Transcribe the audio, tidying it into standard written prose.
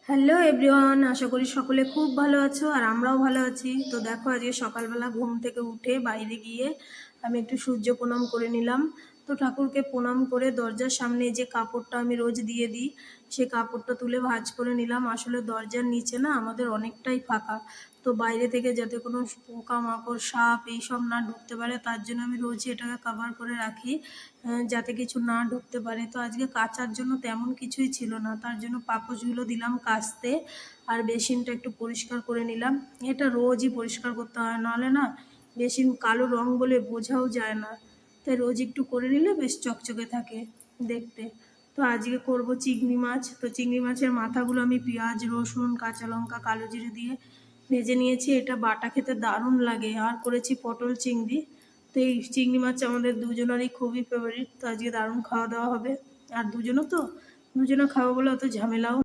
Hello everyone, আশা করি সকলে খুব ভালো আছো আর আমরাও ভালো আছি। তো দেখো, আজকে সকালবেলা ঘুম থেকে উঠে বাইরে গিয়ে আমি একটু সূর্য প্রণাম করে নিলাম। তো ঠাকুরকে প্রণাম করে দরজার সামনে যে কাপড়টা আমি রোজ দিয়ে দিই সেই কাপড়টা তুলে ভাঁজ করে নিলাম। আসলে দরজার নিচে না আমাদের অনেকটাই ফাঁকা, তো বাইরে থেকে যাতে কোনো পোকামাকড় সাপ এইসব না ঢুকতে পারে তার জন্য আমি রোজই এটাকে কভার করে রাখি, যাতে কিছু না ঢুকতে পারে। তো আজকে কাচার জন্য তেমন কিছুই ছিল না, তার জন্য পাপোশগুলো দিলাম কাচতে আর বেসিনটা একটু পরিষ্কার করে নিলাম। এটা রোজই পরিষ্কার করতে হয়, নাহলে না বেসিন কালো রং বলে বোঝাও যায় না। তাই রোজ একটু করে নিলে বেশ চকচকে থাকে দেখতে। তো আজকে করব চিংড়ি মাছ। তো চিংড়ি মাছের মাথাগুলো আমি পেঁয়াজ রসুন কাঁচা লঙ্কা কালো জিরে দিয়ে ভেজে নিয়েছি। এটা বাটা খেতে দারুণ লাগে। আর করেছি পটল চিংড়ি। তো এই চিংড়ি মাছ আমাদের দুজনেরই খুবই ফেভারিট, তো আজকে দারুণ খাওয়া দাওয়া হবে। আর দুজনও খাবো বলে অত ঝামেলাও